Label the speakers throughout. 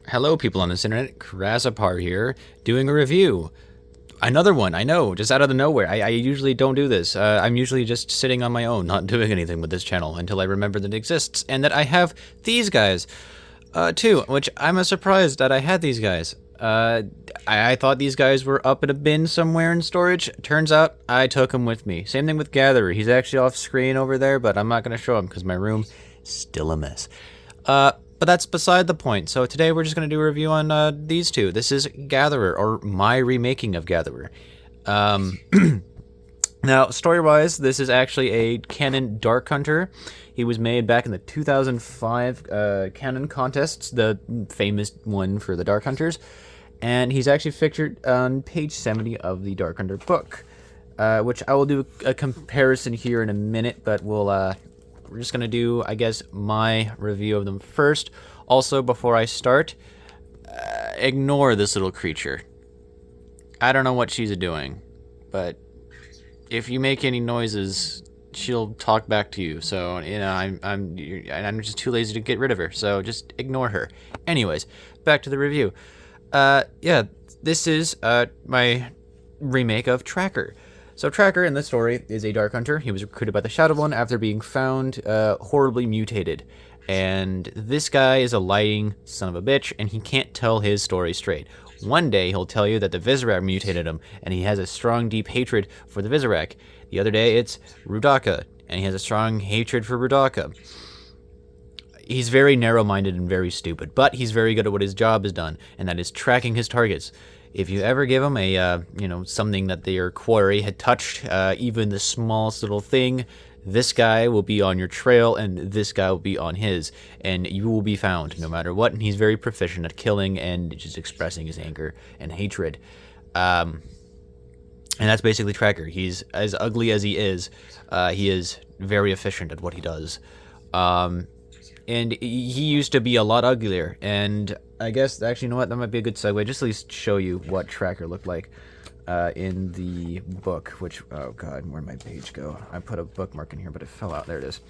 Speaker 1: Hello, people on this internet. Krasapar here, doing a review. Another one, I know, just out of the nowhere. I usually don't do this. I'm usually just sitting on my own, not doing anything with this channel until I remember that it exists and that I have these guys, too, which I'm surprised that I had these guys. I thought these guys were up in a bin somewhere in storage. Turns out I took them with me. Same thing with Gatherer. He's actually off screen over there, but I'm not going to show him because my room is still a mess. But that's beside the point. So today we're just going to do a review on these two. This is Gatherer, or my remaking of Gatherer. Now, story-wise, this is actually a Canon Dark Hunter. He was made back in the 2005 Canon contests, the famous one for the Dark Hunters. And he's actually featured on page 70 of the Dark Hunter book, which I will do a comparison here in a minute, but we're just going to do, I guess, my review of them first. Also, before I start, ignore this little creature. I don't know what she's doing, but if you make any noises, she'll talk back to you. So, you know, I'm just too lazy to get rid of her, so just ignore her. Anyways, back to the review. Yeah, this is my remake of Tracker. So Tracker in this story is a Dark Hunter. He was recruited by the Shadow One after being found horribly mutated. And this guy is a lying son of a bitch, and he can't tell his story straight. One day he'll tell you that the Visorak mutated him, and he has a strong, deep hatred for the Visorak. The other day it's Rudaka, and he has a strong hatred for Rudaka. He's very narrow-minded and very stupid, but he's very good at what his job has done, and that is tracking his targets. If you ever give him a, something that their quarry had touched, even the smallest little thing, this guy will be on your trail, and this guy will be on his, and you will be found no matter what. And he's very proficient at killing and just expressing his anger and hatred. And that's basically Tracker. He's as ugly as he is very efficient at what he does. And he used to be a lot uglier, and I guess, actually, you know what, that might be a good segue, just at least show you what Tracker looked like in the book, which, oh god, where'd my page go? I put a bookmark in here, but it fell out. There it is.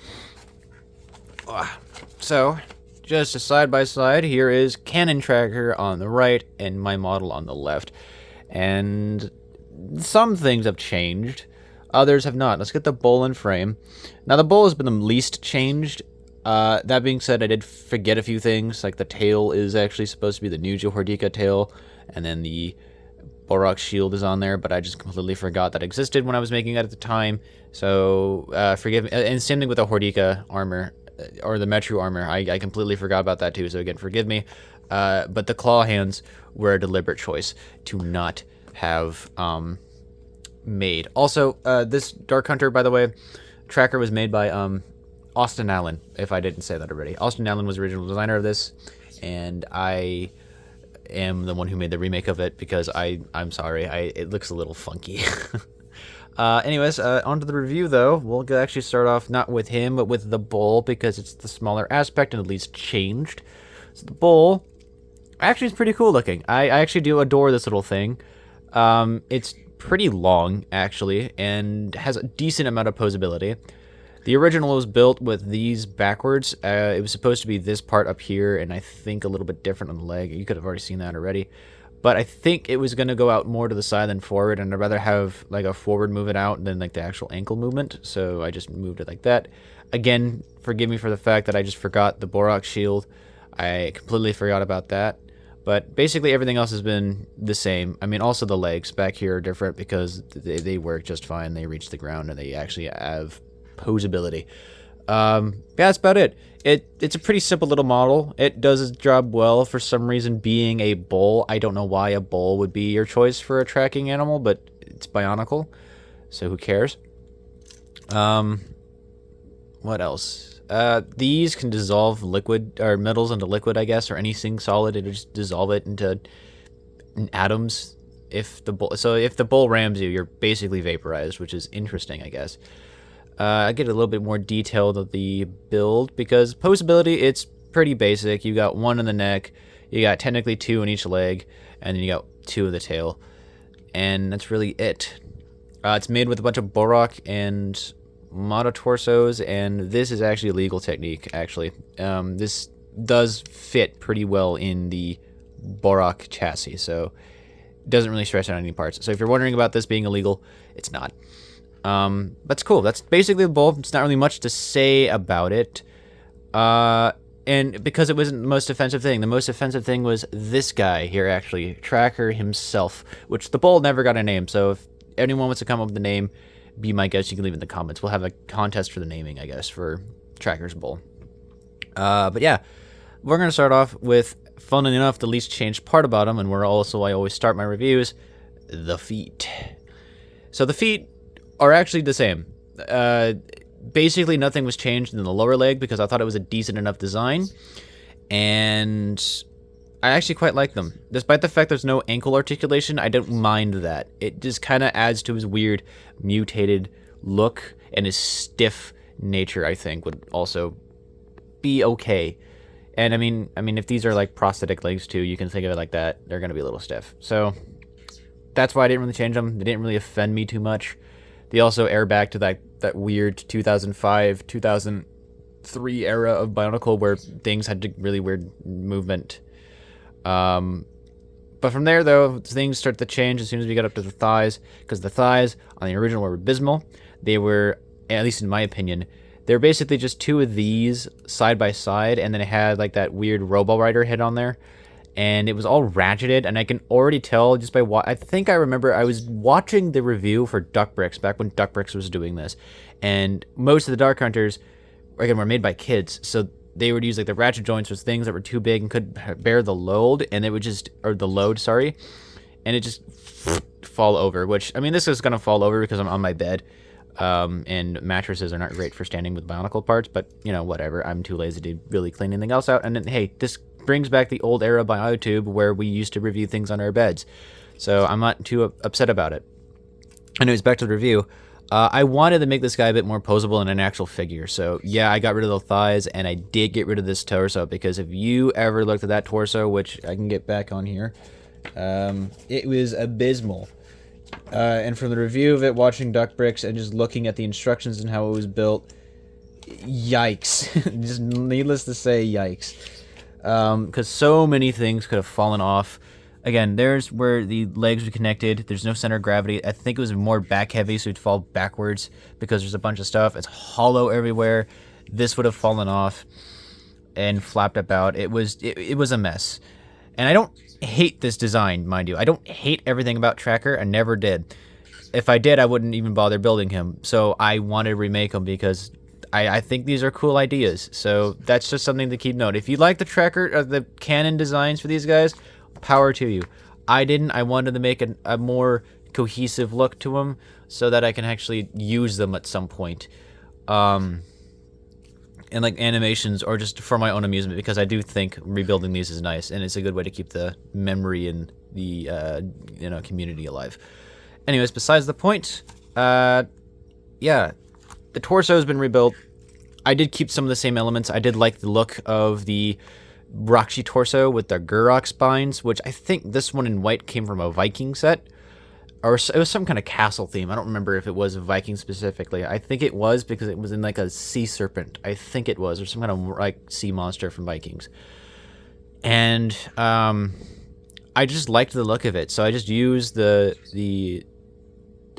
Speaker 1: So, just a side-by-side, here is Canon Tracker on the right, and my model on the left. And some things have changed, others have not. Let's get the bowl in frame. Now, the bowl has been the least changed. That being said, I did forget a few things, like the tail is actually supposed to be the new Johordika tail, and then the Borak shield is on there, but I just completely forgot that existed when I was making it at the time, so forgive me. And same thing with the Hordika armor, or the Metru armor, I completely forgot about that too, so again, forgive me. But the claw hands were a deliberate choice to not have made. Also, this Dark Hunter, by the way, Tracker was made by Austin Allen, if I didn't say that already. Austin Allen was the original designer of this, and I am the one who made the remake of it because I'm sorry, it looks a little funky. Anyways, on to the review, though. We'll actually start off not with him, but with the bowl, because it's the smaller aspect and at least changed. So the bowl actually is pretty cool looking. I actually do adore this little thing. It's pretty long, actually, and has a decent amount of posability. The original was built with these backwards. It was supposed to be this part up here, and I think a little bit different on the leg. You could have already seen that already. But I think it was going to go out more to the side than forward, and I'd rather have like a forward move it out than like the actual ankle movement, so I just moved it like that. Again, forgive me for the fact that I just forgot the Borak shield. I completely forgot about that. But basically everything else has been the same. I mean, also the legs back here are different because they work just fine. They reach the ground, and they actually have posability. Yeah, that's about it. It's a pretty simple little model. It does its job well. For some reason, being a bull, I don't know why a bull would be your choice for a tracking animal, but it's Bionicle, so who cares? What else? These can dissolve liquid or metals into liquid, I guess, or anything solid. It'll just dissolve it into atoms. If the bull rams you, you're basically vaporized, which is interesting, I guess. I get a little bit more detailed of the build, because posability, it's pretty basic. You got one in the neck, you got technically two in each leg, and then you got two in the tail. And that's really it. It's made with a bunch of Borak and monotorsos, and this is actually a legal technique, actually. This does fit pretty well in the Borak chassis, so it doesn't really stretch out any parts. So if you're wondering about this being illegal, it's not. That's cool. That's basically the bull. It's not really much to say about it. And because it wasn't the most offensive thing, the most offensive thing was this guy here, actually, Tracker himself, which the bull never got a name. So if anyone wants to come up with a name, be my guest, you can leave it in the comments. We'll have a contest for the naming, I guess, for Tracker's bull. But yeah, we're going to start off with, fun enough, the least changed part about him, and where also I always start my reviews, the feet. So the feet are actually the same. Basically nothing was changed in the lower leg because I thought it was a decent enough design, and I actually quite like them. Despite the fact there's no ankle articulation, I don't mind that. It just kind of adds to his weird mutated look, and his stiff nature, I think, would also be okay. And I mean if these are like prosthetic legs too, you can think of it like that. They're going to be a little stiff. So that's why I didn't really change them. They didn't really offend me too much. They also air back to that weird 2005, 2003 era of Bionicle where things had really weird movement. But from there, though, things start to change as soon as we got up to the thighs, because the thighs on the original were abysmal. They were, at least in my opinion, they're basically just two of these side by side, and then it had like that weird Robo Rider head on there. And it was all ratcheted, and I can already tell just by I think I remember I was watching the review for Duck Bricks back when Duck Bricks was doing this, and most of the Dark Hunters, again, were made by kids, so they would use like the ratchet joints with things that were too big and couldn't bear the load, and it would just, or the load, sorry, and it just fall over. Which, I mean, this is gonna fall over because I'm on my bed, and mattresses are not great for standing with Bionicle parts, but you know, whatever. I'm too lazy to really clean anything else out, and then hey, this brings back the old era by YouTube where we used to review things on our beds. So I'm not too upset about it. Anyways, back to the review. I wanted to make this guy a bit more posable in an actual figure. So yeah, I got rid of the thighs, and I did get rid of this torso, because if you ever looked at that torso, which I can get back on here, it was abysmal. And from the review of it, watching Duck Bricks, and just looking at the instructions and how it was built, yikes. Just needless to say, yikes. Because so many things could have fallen off. Again, there's where the legs were connected. There's no center of gravity. I think it was more back heavy, so it'd fall backwards because there's a bunch of stuff. It's hollow everywhere. This would have fallen off and flapped about. It was a mess. And I don't hate this design, mind you. I don't hate everything about Tracker. I never did. If I did, I wouldn't even bother building him. So I wanted to remake him because I think these are cool ideas. So that's just something to keep note. If you like the Tracker, the Canon designs for these guys, power to you. I didn't. I wanted to make a more cohesive look to them so that I can actually use them at some point. In like animations, or just for my own amusement, because I do think rebuilding these is nice, and it's a good way to keep the memory and the community alive. Anyways, besides the point, yeah, the torso has been rebuilt. I did keep some of the same elements. I did like the look of the Roxy torso with the Gurok spines, which I think this one in white came from a Viking set. Or it was some kind of castle theme. I don't remember if it was Viking specifically. I think it was, because it was in like a sea serpent. I think it was, or some kind of like sea monster from Vikings. And I just liked the look of it, so I just used the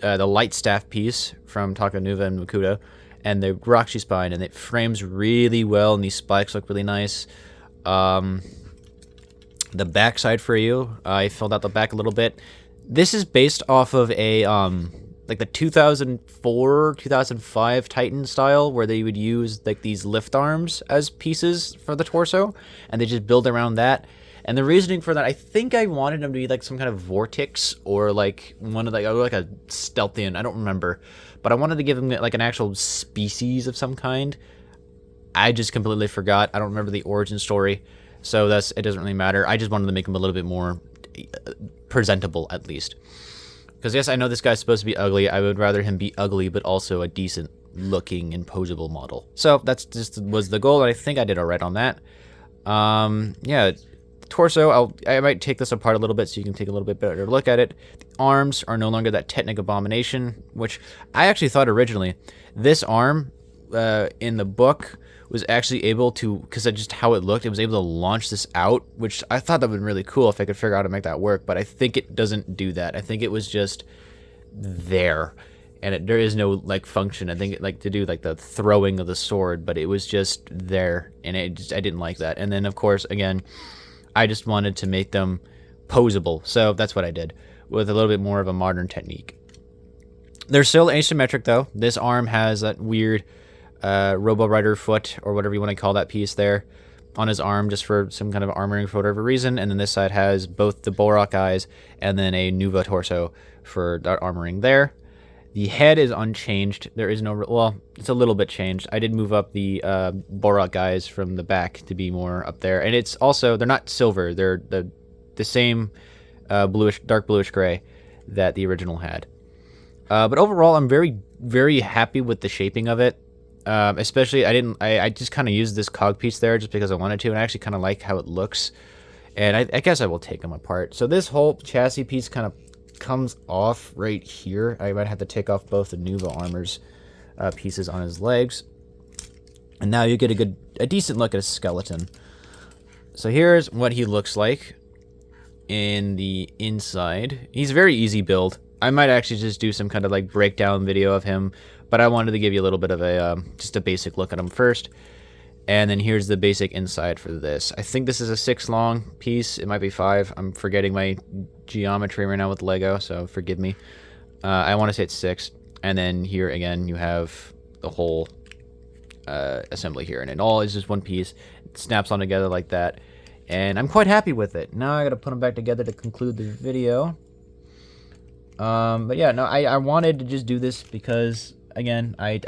Speaker 1: light staff piece from Takanuva and Makuta, and the Roxy spine, and it frames really well, and these spikes look really nice. The backside for you, I filled out the back a little bit. This is based off of a like the 2004, 2005 Titan style, where they would use like these lift arms as pieces for the torso, and they just build around that. And the reasoning for that, I think I wanted them to be like some kind of vortex, or like one of the, like a Stealthian, I don't remember. But I wanted to give them like an actual species of some kind. I just completely forgot. I don't remember the origin story, so it doesn't really matter. I just wanted to make them a little bit more presentable, at least. Because yes, I know this guy's supposed to be ugly. I would rather him be ugly, but also a decent looking and posable model. So that's just was the goal, and I think I did all right on that. Yeah, torso, I might take this apart a little bit so you can take a little bit better look at it. The arms are no longer that Technic Abomination, which I actually thought originally this arm in the book was actually able to, because of just how it looked, it was able to launch this out, which I thought that would be really cool if I could figure out how to make that work, but I think it doesn't do that. I think it was just there, and there is no like function. I think it like to do like the throwing of the sword, but it was just there, and I didn't like that. And then of course, again, I just wanted to make them posable, so that's what I did with a little bit more of a modern technique. They're still asymmetric though. This arm has that weird Robo Rider foot, or whatever you want to call that piece there, on his arm, just for some kind of armoring for whatever reason. And then this side has both the Borak eyes and then a Nuva torso for that armoring there. The head is unchanged. There is no, well, it's a little bit changed. I did move up the Borak eyes from the back to be more up there. And it's also, they're not silver. They're the same bluish, dark bluish gray that the original had. But overall, I'm very, very happy with the shaping of it. Especially, I just kind of used this cog piece there just because I wanted to, and I actually kind of like how it looks. And I guess I will take them apart. So this whole chassis piece kind of comes off right here. I might have to take off both the Nuva armors pieces on his legs. And now you get a decent look at his skeleton. So here's what he looks like in the inside. He's very easy build. I might actually just do some kind of like breakdown video of him, but I wanted to give you a little bit of a just a basic look at him first. And then here's the basic inside for this. I think this is a 6 long piece. It might be 5. I'm forgetting my geometry right now with Lego, so forgive me. I want to say it's 6. And then here again, you have the whole assembly here, and it all is just one piece. It snaps on together like that, and I'm quite happy with it. Now I got to put them back together to conclude the video. But yeah, no, I wanted to just do this because, again, I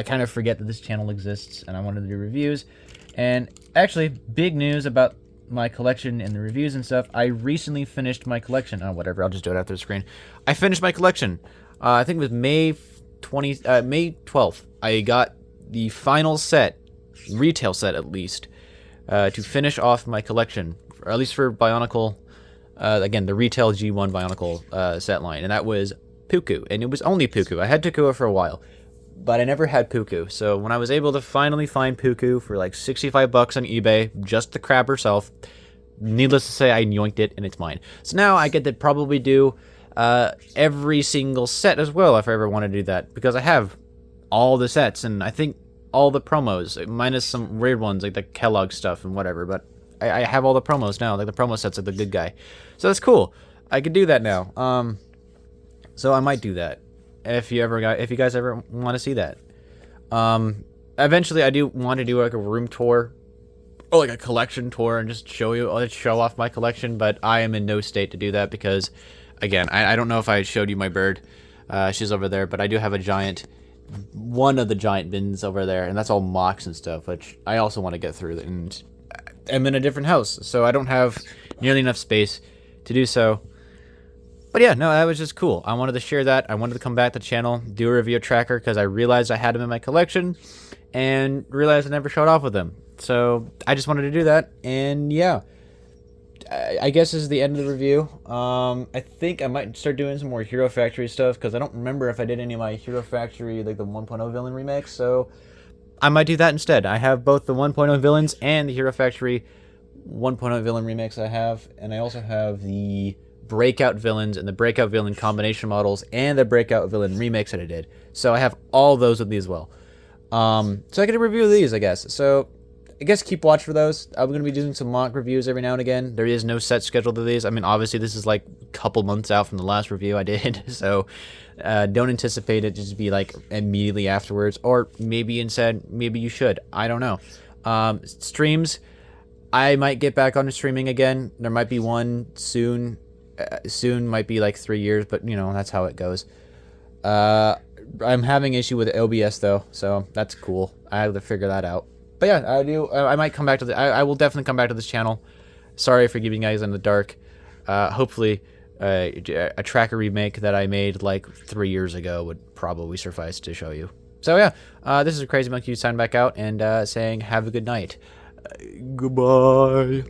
Speaker 1: kind of forget that this channel exists, and I wanted to do reviews. And actually, big news about my collection and the reviews and stuff. I recently finished my collection. Oh, whatever, I'll just do it after the screen. I finished my collection. I think it was May 12th. I got the final set, retail set at least, to finish off my collection, or at least for Bionicle. Again, the retail G1 Bionicle set line, and that was Puku, and it was only Puku. I had Takua for a while, but I never had Puku. So when I was able to finally find Puku for like 65 bucks on eBay, just the crab herself, needless to say, I yoinked it, and it's mine. So now I get to probably do every single set as well if I ever want to do that, because I have all the sets, and I think all the promos, minus some weird ones like the Kellogg stuff and whatever, but I have all the promos now, like the promo sets of the good guy. So that's cool. I could do that now. So I might do that if you guys ever want to see that. Eventually I do want to do like a room tour or like a collection tour and just show off my collection, but I am in no state to do that because, again, I don't know if I showed you my bird. She's over there, but I do have one of the giant bins over there, and that's all mocks and stuff, which I also want to get through, and I'm in a different house, so I don't have nearly enough space to do so. But yeah, no, that was just cool. I wanted to share that. I wanted to come back to the channel, do a review tracker, because I realized I had them in my collection, and realized I never showed off with them. So I just wanted to do that, and yeah. I guess this is the end of the review. I think I might start doing some more Hero Factory stuff, because I don't remember if I did any of my Hero Factory, like the 1.0 villain remakes, so I might do that instead. I have both the 1.0 villains and the Hero Factory 1.0 villain remakes I have, and I also have the Breakout villains and the Breakout villain combination models and the Breakout villain remakes that I did. So I have all those with me as well. So I get to review these, I guess. So I guess keep watch for those. I'm going to be doing some mock reviews every now and again. There is no set schedule to these. I mean, obviously, this is like a couple months out from the last review I did, so don't anticipate it just to be like immediately afterwards, or maybe instead, maybe you should. I don't know. Streams, I might get back onto streaming again. There might be one soon. Soon might be like 3 years, but you know, that's how it goes. I'm having issue with OBS though, so that's cool. I have to figure that out. But yeah, I might come back to I will definitely come back to this channel. Sorry for keeping you guys in the dark. Hopefully, a tracker remake that I made like 3 years ago would probably suffice to show you. So yeah, this is Crazy Monkey signing back out and saying have a good night. Goodbye.